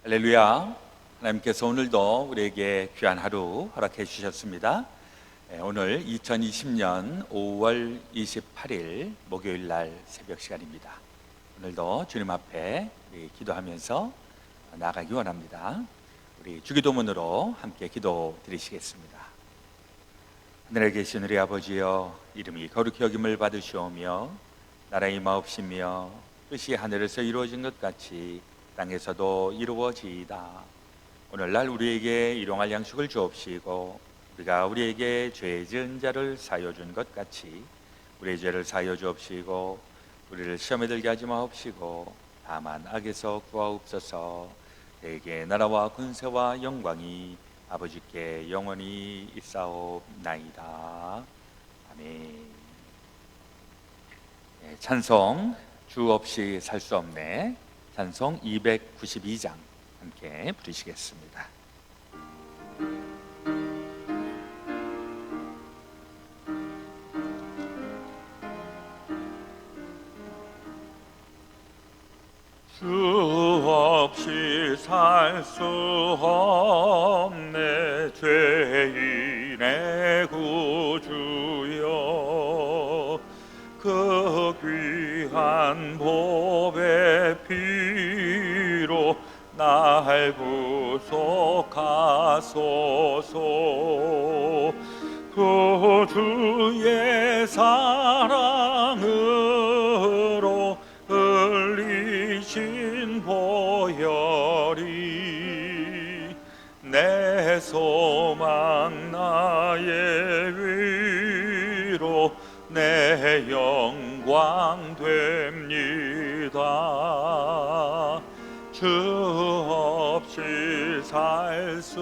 할렐루야. 하나님께서 오늘도 우리에게 귀한 하루 허락해 주셨습니다. 오늘 2020년 5월 28일 목요일 날 새벽 시간입니다. 오늘도 주님 앞에 우리 기도하면서 나아가기 원합니다. 우리 주기도문으로 함께 기도 드리시겠습니다. 하늘에 계신 우리 아버지여, 이름이 거룩히 여김을 받으시오며 나라의 임하옵시며 뜻이 하늘에서 이루어진 것 같이 땅에서도 이루어지이다. 오늘날 우리에게 일용할 양식을 주옵시고 우리가 우리에게 죄 지은 자를 사하여 준 것 같이 우리의 죄를 사하여 주옵시고 우리를 시험에 들게 하지 마옵시고 다만 악에서 구하옵소서. 대개 나라와 권세와 영광이 아버지께 영원히 있사옵나이다. 아멘. 찬송 주 없이 살 수 없네, 찬송 292장 함께 부르시겠습니다. 주 없이 살 수 없네, 죄인의 구주여. 그 귀한 보배 피로 날 구속하소서. 그 주의 사랑으로 흘리신 보혈이 내 소망 나의 위로 내 영광 됩니다. 주 없이 살 수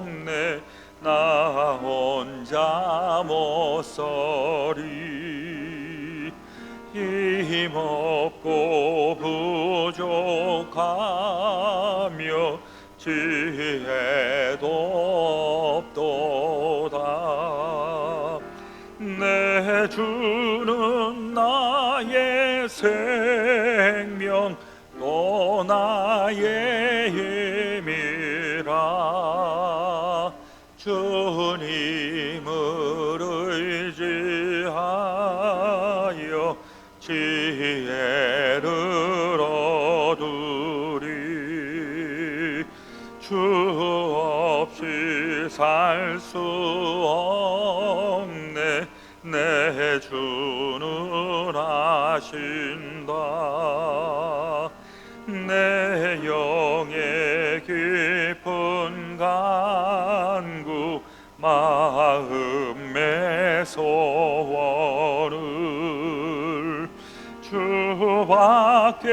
없네, 나 혼자 못 서리. 힘없고 부족하며 지혜도 없도다. 내 주는 나의 생명 또 나의 힘이라. 주님을 의지하여 지혜를 얻으리. 주 없이 살 수 없네, 내 주는 아신다. 내 영의 깊은 간구 마음의 소원을 주밖에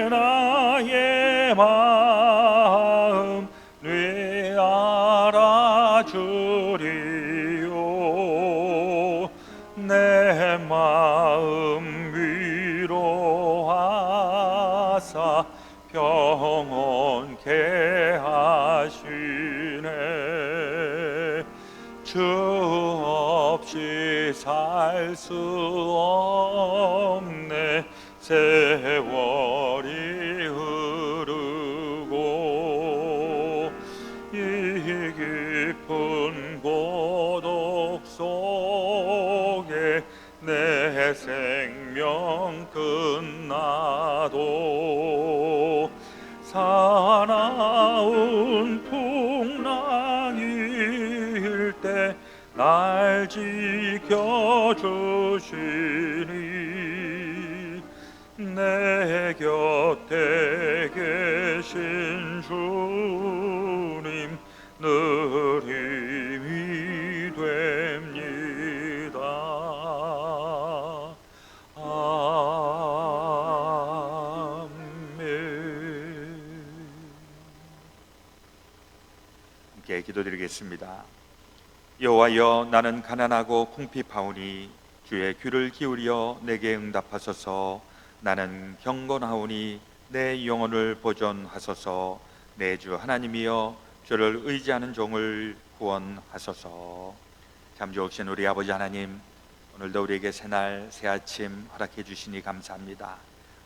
나의 마음 네 알아주리요. 내 마음 위로하사 평온케 하시네. 주 없이 살 수 없네, 세월이 흐르고 이 깊은 고독 속에 내 생명 끝나도 사나운 풍랑일 때 날 지켜주시니. 내 곁에 계신 주님 늘 힘이 됩니다. 아멘. 함께 기도드리겠습니다. 여호와여, 나는 가난하고 궁핍하오니 주의 귀를 기울여 내게 응답하소서. 나는 경건하오니 내 영혼을 보존하소서. 내 주 하나님이여, 주를 의지하는 종을 구원하소서. 참 좋으신 우리 아버지 하나님, 오늘도 우리에게 새날 새아침 허락해 주시니 감사합니다.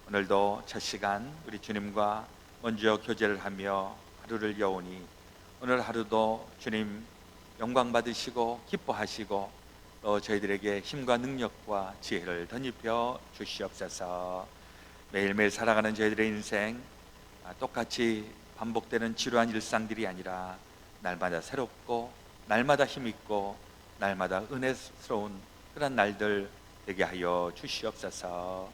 오늘도 첫 시간 우리 주님과 먼저 교제를 하며 하루를 여오니 오늘 하루도 주님 영광 받으시고 기뻐하시고 또 저희들에게 힘과 능력과 지혜를 덧입혀 주시옵소서. 매일매일 살아가는 저희들의 인생 똑같이 반복되는 지루한 일상들이 아니라 날마다 새롭고 날마다 힘있고 날마다 은혜스러운 그런 날들 되게 하여 주시옵소서.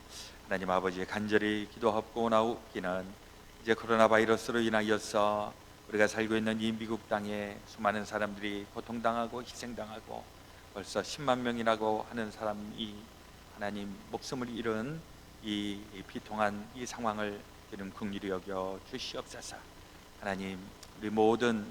하나님 아버지, 간절히 기도하고 나오기는 이제 코로나 바이러스로 인하여서 우리가 살고 있는 이 미국 땅에 수많은 사람들이 고통당하고 희생당하고 벌써 10만 명이라고 하는 사람이 하나님 목숨을 잃은 이 비통한 이 상황을 주님 긍휼히 여겨 주시옵소서. 하나님, 우리 모든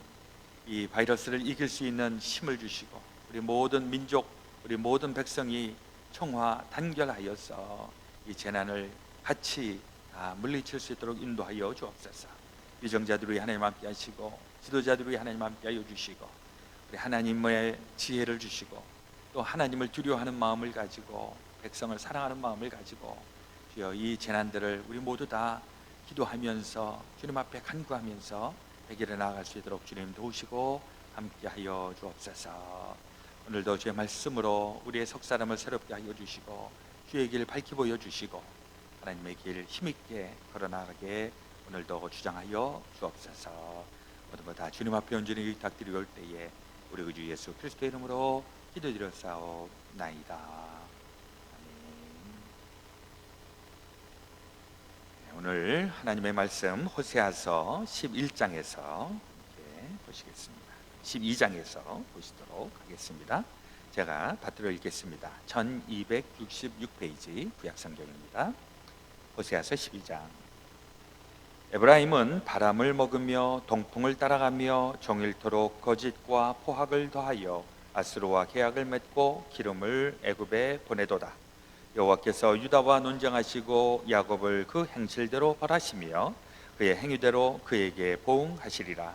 이 바이러스를 이길 수 있는 힘을 주시고 우리 모든 민족, 우리 모든 백성이 청화 단결하여서 이 재난을 같이 다 물리칠 수 있도록 인도하여 주옵소서. 유정자들이 하나님 함께 하시고 지도자들이 하나님 함께 하여 주시고 우리 하나님의 지혜를 주시고 또 하나님을 두려워하는 마음을 가지고 백성을 사랑하는 마음을 가지고 주여 이 재난들을 우리 모두 다 기도하면서 주님 앞에 간구하면서 해결해 나아갈 수 있도록 주님 도우시고 함께하여 주옵소서. 오늘도 주의 말씀으로 우리의 속사람을 새롭게 하여 주시고 주의 길 밝히 보여주시고 하나님의 길 힘있게 걸어나가게 오늘도 주장하여 주옵소서. 모두 다 주님 앞에 온전히 의탁드리고 올 때에 우리 구주 예수 그리스도의 이름으로 기도드렸사옵나이다. 오늘 하나님의 말씀 호세아서 11장에서 보시겠습니다. 12장에서 보시도록 하겠습니다. 제가 받들어 읽겠습니다. 1266페이지 구약성경입니다. 호세아서 12장. 에브라임은 바람을 먹으며 동풍을 따라가며 종일토록 거짓과 포악을 더하여 아수르와 계약을 맺고 기름을 애굽에 보내도다. 여호와께서 유다와 논쟁하시고 야곱을 그 행실대로 벌하시며 그의 행위대로 그에게 보응하시리라.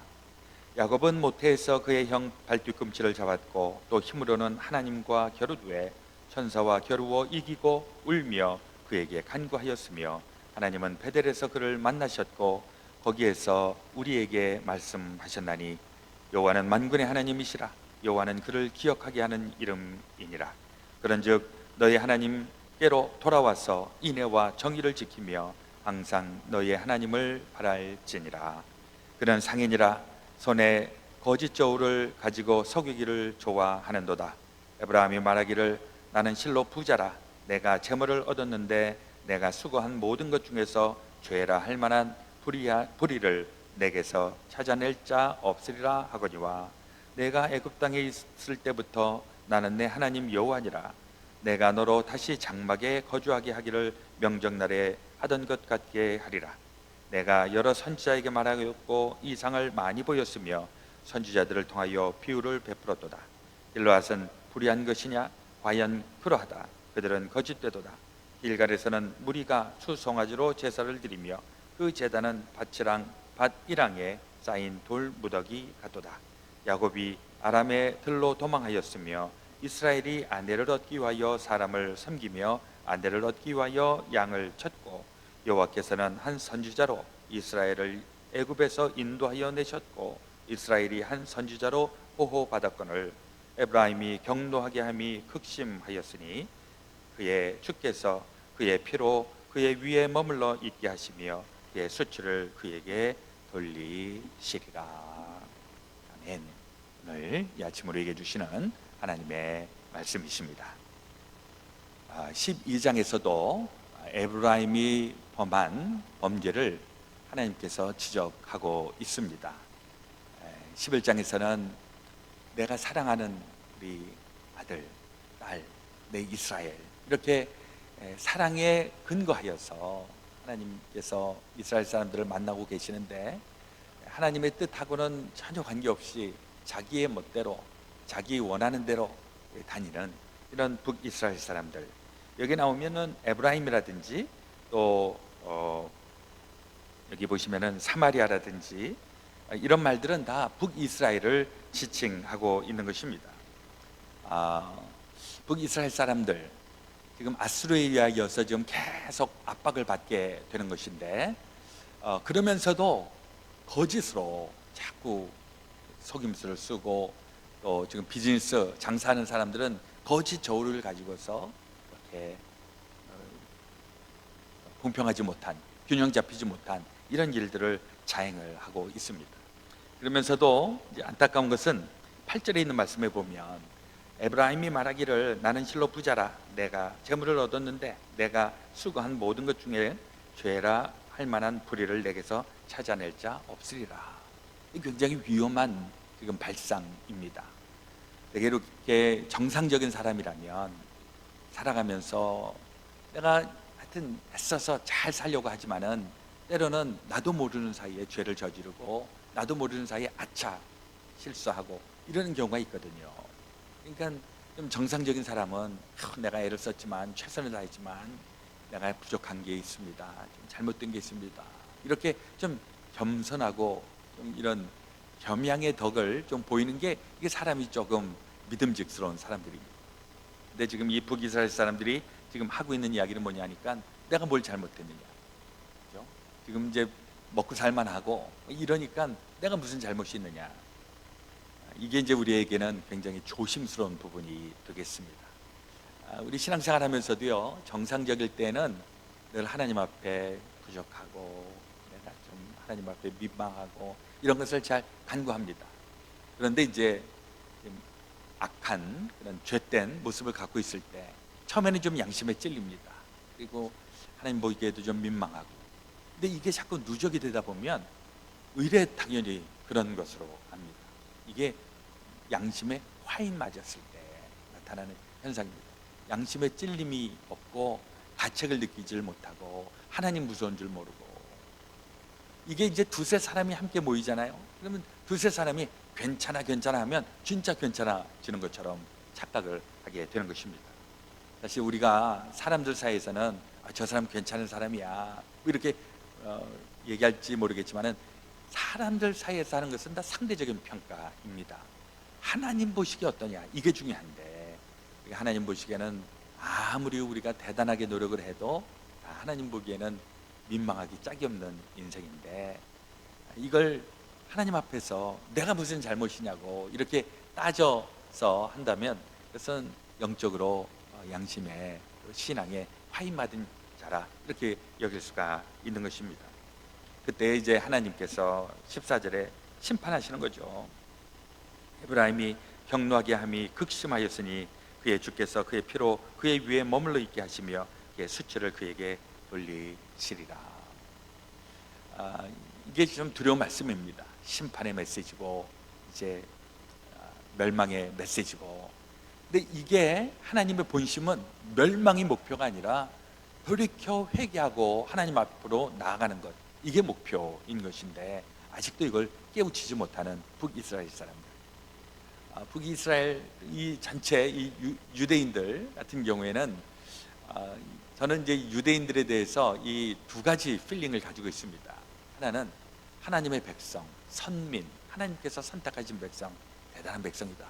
야곱은 모태에서 그의 형 발뒤꿈치를 잡았고 또 힘으로는 하나님과 겨루되 천사와 겨루어 이기고 울며 그에게 간구하였으며 하나님은 베델에서 그를 만나셨고 거기에서 우리에게 말씀하셨나니 여호와는 만군의 하나님이시라. 여호와는 그를 기억하게 하는 이름이니라. 그런즉 너희 하나님께로 돌아와서 인애와 정의를 지키며 항상 너희의 하나님을 바랄지니라. 그는 상인이라 손에 거짓 저울을 가지고 속이기를 좋아하는도다. 에브라임이 말하기를 나는 실로 부자라. 내가 재물을 얻었는데 내가 수고한 모든 것 중에서 죄라 할 만한 불의를 내게서 찾아낼 자 없으리라 하거니와 내가 애굽 땅에 있을 때부터 나는 내 하나님 여호와니라. 내가 너로 다시 장막에 거주하게 하기를 명절날에 하던 것 같게 하리라. 내가 여러 선지자에게 말하였고 이상을 많이 보였으며 선지자들을 통하여 비유를 베풀었도다. 길르앗은 불의한 것이냐? 과연 그러하다. 그들은 거짓되도다. 길갈에서는 무리가 수송아지로 제사를 드리며 그 제단은 밭이랑에 쌓인 돌 무더기 같도다. 야곱이 아람의 들로 도망하였으며 이스라엘이 아내를 얻기 위하여 사람을 섬기며 아내를 얻기 위하여 양을 쳤고 여호와께서는 한 선지자로 이스라엘을 애굽에서 인도하여 내셨고 이스라엘이 한 선지자로 보호받았거늘 에브라임이 경노하게 함이 극심하였으니 그의 주께서 그의 피로 그의 위에 머물러 있게 하시며 그의 수치를 그에게 돌리시리라. 아멘. 오늘 이 아침 우리에게 주시는 하나님의 말씀이십니다. 12장에서도 에브라임이 범한 범죄를 하나님께서 지적하고 있습니다. 11장에서는 내가 사랑하는 우리 아들, 딸, 내 이스라엘 이렇게 사랑에 근거하여서 하나님께서 이스라엘 사람들을 만나고 계시는데 하나님의 뜻하고는 전혀 관계없이 자기의 멋대로 자기 원하는 대로 다니는 이런 북이스라엘 사람들, 여기 나오면은 에브라임이라든지 또 여기 보시면은 사마리아라든지 이런 말들은 다 북이스라엘을 지칭하고 있는 것입니다. 북이스라엘 사람들 지금 아수르에 의하여서 지금 계속 압박을 받게 되는 것인데 그러면서도 거짓으로 자꾸 속임수를 쓰고, 또 지금 비즈니스 장사하는 사람들은 거짓 저울을 가지고서 이렇게 공평하지 못한, 균형 잡히지 못한 이런 일들을 자행을 하고 있습니다. 그러면서도 이제 안타까운 것은 8절에 있는 말씀에 보면 에브라임이 말하기를 나는 실로 부자라, 내가 재물을 얻었는데 내가 수고한 모든 것 중에 죄라 할 만한 불의를 내게서 찾아낼 자 없으리라. 굉장히 위험한 지금 발상입니다. 내게 이렇게 정상적인 사람이라면 살아가면서 내가 하여튼 애써서 잘 살려고 하지만은 때로는 나도 모르는 사이에 죄를 저지르고 나도 모르는 사이에 아차 실수하고 이러는 경우가 있거든요. 그러니까 좀 정상적인 사람은 내가 애를 썼지만 최선을 다했지만 내가 부족한 게 있습니다, 좀 잘못된 게 있습니다, 이렇게 좀 겸손하고 좀 이런 겸양의 덕을 좀 보이는 게 이게 사람이 조금 믿음직스러운 사람들입니다. 근데 지금 이 북이스라엘 사람들이 지금 하고 있는 이야기는 뭐냐니까 내가 뭘 잘못했느냐, 그렇죠? 지금 이제 먹고 살만하고 이러니까 내가 무슨 잘못이 있느냐. 이게 이제 우리에게는 굉장히 조심스러운 부분이 되겠습니다. 우리 신앙생활 하면서도요, 정상적일 때는 늘 하나님 앞에 부족하고 내가 좀 하나님 앞에 민망하고 이런 것을 잘 간구합니다. 그런데 이제 악한 그런 죄된 모습을 갖고 있을 때 처음에는 좀 양심에 찔립니다. 그리고 하나님 보기에도 좀 민망하고, 근데 이게 자꾸 누적이 되다 보면 의례 당연히 그런 것으로 합니다. 이게 양심에 화인 맞았을 때 나타나는 현상입니다. 양심에 찔림이 없고 가책을 느끼질 못하고 하나님 무서운 줄 모르고, 이게 이제 두세 사람이 함께 모이잖아요. 그러면 두세 사람이 괜찮아 하면 진짜 괜찮아지는 것처럼 착각을 하게 되는 것입니다. 사실 우리가 사람들 사이에서는 저 사람 괜찮은 사람이야 뭐 이렇게 얘기할지 모르겠지만은 사람들 사이에서 하는 것은 다 상대적인 평가입니다. 하나님 보시기에 어떠냐, 이게 중요한데, 하나님 보시기에는 아무리 우리가 대단하게 노력을 해도 하나님 보기에는 민망하기 짝이 없는 인생인데, 이걸 하나님 앞에서 내가 무슨 잘못이냐고 이렇게 따져서 한다면 그것은 영적으로 양심에 신앙에 화인 맞은 자라 이렇게 여길 수가 있는 것입니다. 그때 이제 하나님께서 14절에 심판하시는 거죠. 에브라임이 경노하게 함이 극심하였으니 그의 주께서 그의 피로 그의 위에 머물러 있게 하시며 그의 수치를 그에게 돌리시리라. 이게 좀 두려운 말씀입니다. 심판의 메시지고 이제 멸망의 메시지고, 근데 이게 하나님의 본심은 멸망이 목표가 아니라 돌이켜 회개하고 하나님 앞으로 나아가는 것, 이게 목표인 것인데 아직도 이걸 깨우치지 못하는 북이스라엘 사람들, 북이스라엘 이 전체 이 유대인들 같은 경우에는 저는 이제 유대인들에 대해서 이 두 가지 필링을 가지고 있습니다. 하나는 하나님의 백성, 선민, 하나님께서 선택하신 백성, 대단한 백성이다.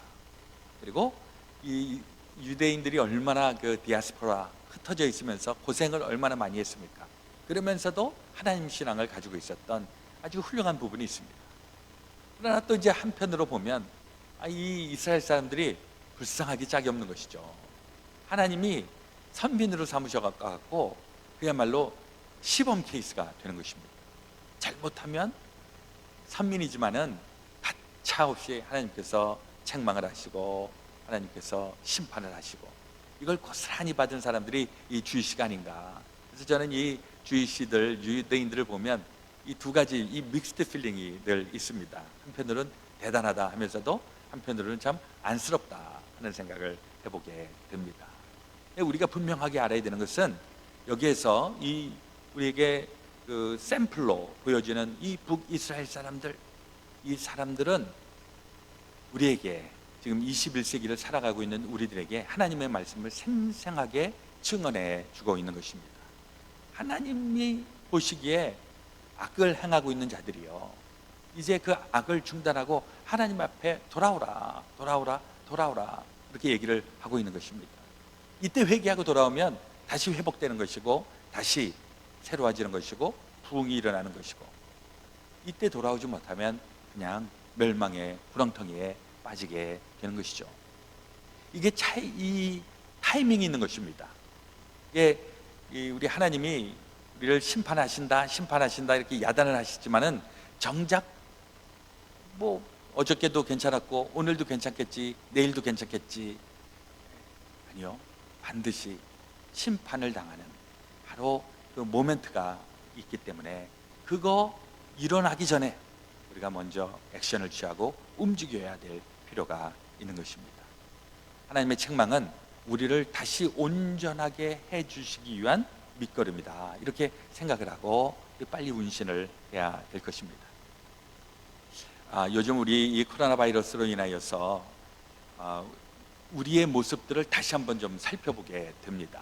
그리고 이 유대인들이 얼마나 그 디아스포라 흩어져 있으면서 고생을 얼마나 많이 했습니까? 그러면서도 하나님 신앙을 가지고 있었던 아주 훌륭한 부분이 있습니다. 그러나 또 이제 한편으로 보면 이 이스라엘 사람들이 불쌍하기 짝이 없는 것이죠. 하나님이 선민으로 삼으셔갖고 그야말로 시범 케이스가 되는 것입니다. 잘못하면 선민이지만은 가차없이 하나님께서 책망을 하시고 하나님께서 심판을 하시고, 이걸 고스란히 받은 사람들이 이 주이시가 아닌가. 그래서 저는 이 주이시들, 유대인들을 보면 이 두 가지 이 믹스드 필링이 늘 있습니다. 한편으로는 대단하다 하면서도 한편으로는 참 안쓰럽다 하는 생각을 해보게 됩니다. 우리가 분명하게 알아야 되는 것은 여기에서 이 우리에게 그 샘플로 보여지는 이 북이스라엘 사람들, 이 사람들은 우리에게 지금 21세기를 살아가고 있는 우리들에게 하나님의 말씀을 생생하게 증언해 주고 있는 것입니다. 하나님이 보시기에 악을 행하고 있는 자들이요, 이제 그 악을 중단하고 하나님 앞에 돌아오라 이렇게 얘기를 하고 있는 것입니다. 이때 회개하고 돌아오면 다시 회복되는 것이고 다시 새로워지는 것이고 부흥이 일어나는 것이고, 이때 돌아오지 못하면 그냥 멸망의 구렁텅이에 빠지게 되는 것이죠. 이게 이 타이밍이 있는 것입니다. 이게 우리 하나님이 우리를 심판하신다 이렇게 야단을 하시지만은 정작 뭐 어저께도 괜찮았고 오늘도 괜찮겠지, 내일도 괜찮겠지, 아니요, 반드시 심판을 당하는 바로 그 모멘트가 있기 때문에 그거 일어나기 전에 우리가 먼저 액션을 취하고 움직여야 될 필요가 있는 것입니다. 하나님의 책망은 우리를 다시 온전하게 해주시기 위한 밑거름이다, 이렇게 생각을 하고 빨리 운신을 해야 될 것입니다. 요즘 우리 이 코로나 바이러스로 인하여서 우리의 모습들을 다시 한번 좀 살펴보게 됩니다.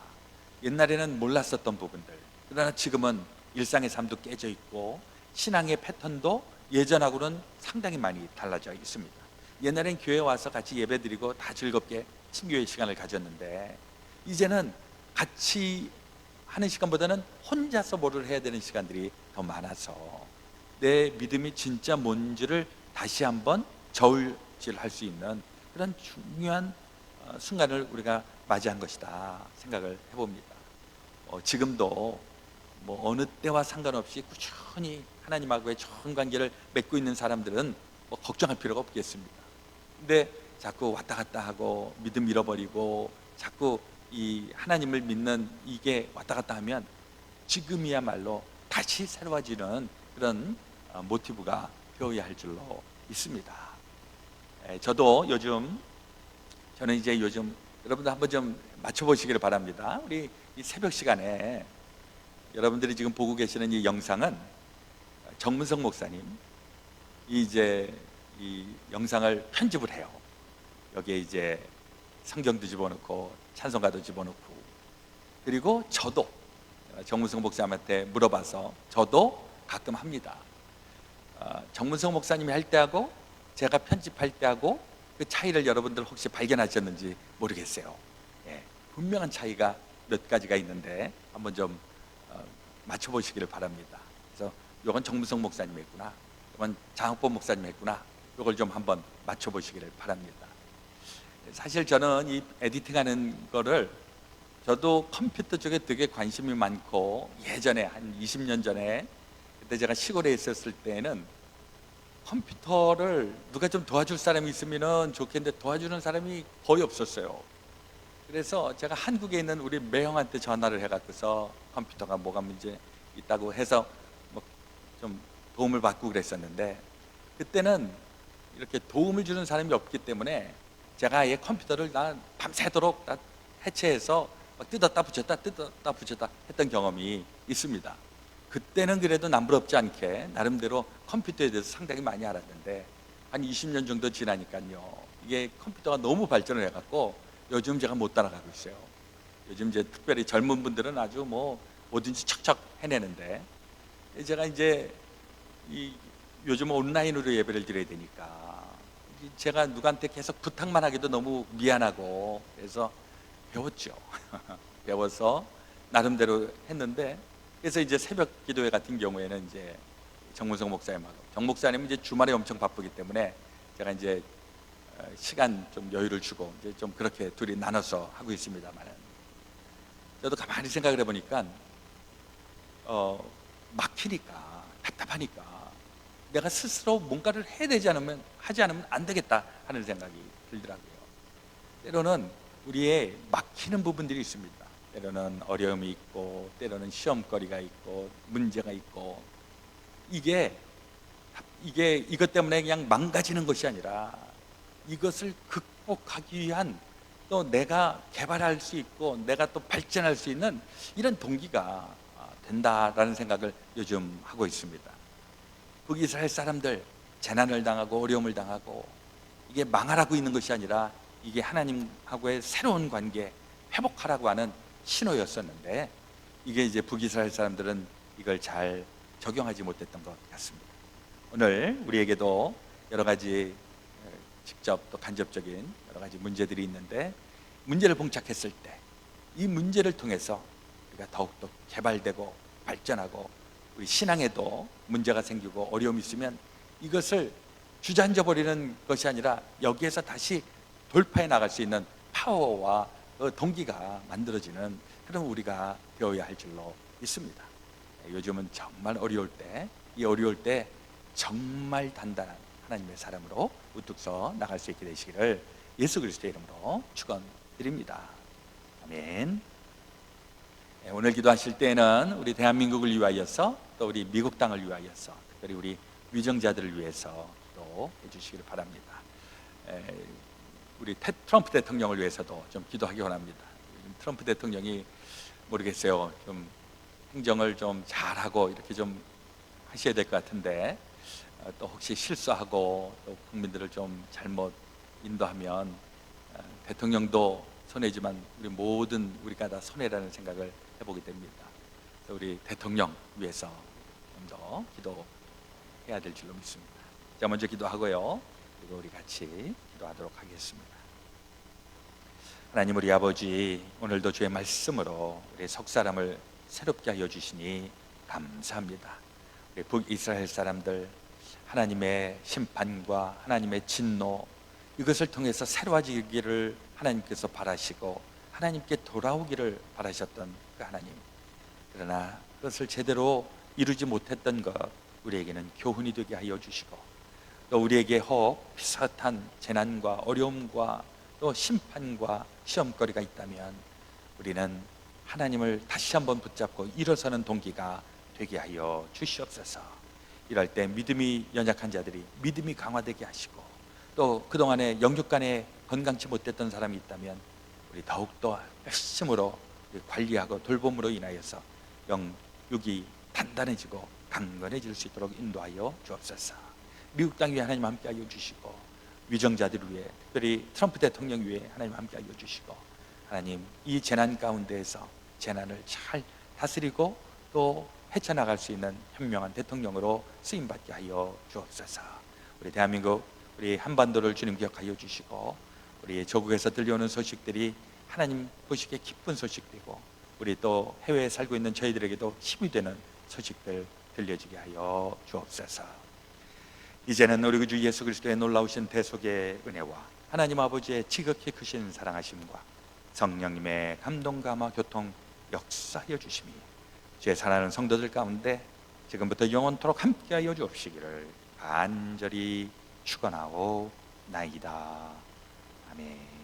옛날에는 몰랐었던 부분들, 그러나 지금은 일상의 삶도 깨져 있고 신앙의 패턴도 예전하고는 상당히 많이 달라져 있습니다. 옛날엔 교회 와서 같이 예배드리고 다 즐겁게 친교의 시간을 가졌는데, 이제는 같이 하는 시간보다는 혼자서 뭐를 해야 되는 시간들이 더 많아서 내 믿음이 진짜 뭔지를 다시 한번 저울질할 수 있는 그런 중요한 순간을 우리가 맞이한 것이다 생각을 해봅니다. 지금도 뭐 어느 때와 상관없이 꾸준히 하나님하고의 좋은 관계를 맺고 있는 사람들은 뭐 걱정할 필요가 없겠습니다. 근데 자꾸 왔다 갔다 하고 믿음 잃어버리고 자꾸 이 하나님을 믿는 이게 왔다 갔다 하면 지금이야말로 다시 새로워지는 그런 모티브가 되어야 할 줄로 있습니다. 저는 이제 요즘 여러분들 한번 좀 맞춰보시기를 바랍니다. 우리 이 새벽 시간에 여러분들이 지금 보고 계시는 이 영상은 정문성 목사님 이제 이 영상을 편집을 해요. 여기에 이제 성경도 집어넣고 찬송가도 집어넣고, 그리고 저도 정문성 목사님한테 물어봐서 저도 가끔 합니다. 정문성 목사님이 할 때하고 제가 편집할 때하고 그 차이를 여러분들 혹시 발견하셨는지 모르겠어요. 분명한 차이가 몇 가지가 있는데 한번 좀 맞춰보시기를 바랍니다. 그래서 이건 정문성 목사님 했구나, 이건 장학범 목사님 했구나, 이걸 좀 한번 맞춰보시기를 바랍니다. 사실 저는 이 에디팅하는 거를 저도 컴퓨터 쪽에 되게 관심이 많고, 예전에 한 20년 전에 그때 제가 시골에 있었을 때는 컴퓨터를 누가 좀 도와줄 사람이 있으면 좋겠는데 도와주는 사람이 거의 없었어요. 그래서 제가 한국에 있는 우리 매형한테 전화를 해갖고서 컴퓨터가 뭐가 문제 있다고 해서 뭐 좀 도움을 받고 그랬었는데, 그때는 이렇게 도움을 주는 사람이 없기 때문에 제가 아예 컴퓨터를 밤새도록 다 해체해서 막 뜯었다 붙였다 했던 경험이 있습니다. 그때는 그래도 남부럽지 않게 나름대로 컴퓨터에 대해서 상당히 많이 알았는데, 한 20년 정도 지나니까요, 이게 컴퓨터가 너무 발전을 해갖고 요즘 제가 못 따라가고 있어요. 요즘 이제 특별히 젊은 분들은 아주 뭐 뭐든지 척척 해내는데, 제가 이제 요즘 온라인으로 예배를 드려야 되니까 제가 누구한테 계속 부탁만 하기도 너무 미안하고, 그래서 배웠죠. 배워서 나름대로 했는데, 그래서 이제 새벽 기도회 같은 경우에는 이제 정문성 목사님하고, 정 목사님은 이제 주말에 엄청 바쁘기 때문에 제가 이제 시간 좀 여유를 주고 이제 좀 그렇게 둘이 나눠서 하고 있습니다만, 저도 가만히 생각을 해보니까 막히니까, 답답하니까 내가 스스로 뭔가를 하지 않으면 안 되겠다 하는 생각이 들더라고요. 때로는 우리의 막히는 부분들이 있습니다. 때로는 어려움이 있고, 때로는 시험거리가 있고, 문제가 있고, 이것 때문에 그냥 망가지는 것이 아니라 이것을 극복하기 위한, 또 내가 개발할 수 있고 내가 또 발전할 수 있는 이런 동기가 된다라는 생각을 요즘 하고 있습니다. 북이스라엘 사람들 재난을 당하고 어려움을 당하고 이게 망하라고 있는 것이 아니라 이게 하나님하고의 새로운 관계 회복하라고 하는 신호였었는데, 이게 이제 북이스라엘 사람들은 이걸 잘 적용하지 못했던 것 같습니다. 오늘 우리에게도 여러 가지 직접 또 간접적인 여러 가지 문제들이 있는데, 문제를 봉착했을 때 이 문제를 통해서 우리가 더욱더 개발되고 발전하고 우리 신앙에도 문제가 생기고 어려움이 있으면 이것을 주저앉아 버리는 것이 아니라 여기에서 다시 돌파해 나갈 수 있는 파워와 동기가 만들어지는 그런 우리가 되어야 할 줄로 믿습니다. 요즘은 정말 어려울 때, 이 어려울 때 정말 단단한 하나님의 사람으로 우뚝 서 나갈 수 있게 되시기를 예수 그리스도의 이름으로 축원드립니다. 아멘. 오늘 기도하실 때는 우리 대한민국을 위하여서 또 우리 미국 땅을 위하여서 특별히 우리 위정자들을 위해서 또 해주시기를 바랍니다. 우리 트럼프 대통령을 위해서도 좀 기도하기 원합니다. 트럼프 대통령이 모르겠어요. 좀 행정을 좀 잘하고 이렇게 좀 하셔야 될 것 같은데 또 혹시 실수하고 또 국민들을 좀 잘못 인도하면 대통령도 손해지만 우리 모든 우리가 다 손해라는 생각을 해보게 됩니다. 우리 대통령 위해서 먼저 기도해야 될 줄로 믿습니다. 자, 먼저 기도하고요. 그리고 우리 같이 기도하도록 하겠습니다. 하나님 우리 아버지, 오늘도 주의 말씀으로 우리 석 사람을 새롭게 하여 주시니 감사합니다. 우리 북이스라엘 사람들 하나님의 심판과 하나님의 진노 이것을 통해서 새로워지기를 하나님께서 바라시고 하나님께 돌아오기를 바라셨던 그 하나님, 그러나 그것을 제대로 이루지 못했던 것 우리에게는 교훈이 되게 하여 주시고 또 우리에게 혹 비슷한 재난과 어려움과 또 심판과 시험거리가 있다면 우리는 하나님을 다시 한번 붙잡고 일어서는 동기가 되게 하여 주시옵소서. 이럴 때 믿음이 연약한 자들이 믿음이 강화되게 하시고 또 그동안에 영육간에 건강치 못했던 사람이 있다면 우리 더욱더 열심으로 관리하고 돌봄으로 인하여서 영육이 단단해지고 강건해질 수 있도록 인도하여 주옵소서. 미국 땅 위에 하나님 함께하여 주시고 위정자들을 위해 특별히 트럼프 대통령 위해 하나님 함께하여 주시고 하나님 이 재난 가운데에서 재난을 잘 다스리고 또 헤쳐나갈 수 있는 현명한 대통령으로 쓰임받게 하여 주옵소서. 우리 대한민국 우리 한반도를 주님 기억하여 주시고 우리 조국에서 들려오는 소식들이 하나님 보시기에 기쁜 소식되고 우리 또 해외에 살고 있는 저희들에게도 힘이 되는 소식들 들려지게 하여 주옵소서. 이제는 우리 주 예수 그리스도의 놀라우신 대속의 은혜와 하나님 아버지의 지극히 크신 사랑하심과 성령님의 감동 감화 교통 역사하여 주심이 주의 사랑하는 성도들 가운데 지금부터 영원토록 함께하여 주옵시기를 간절히 축원하오나이다. 아멘.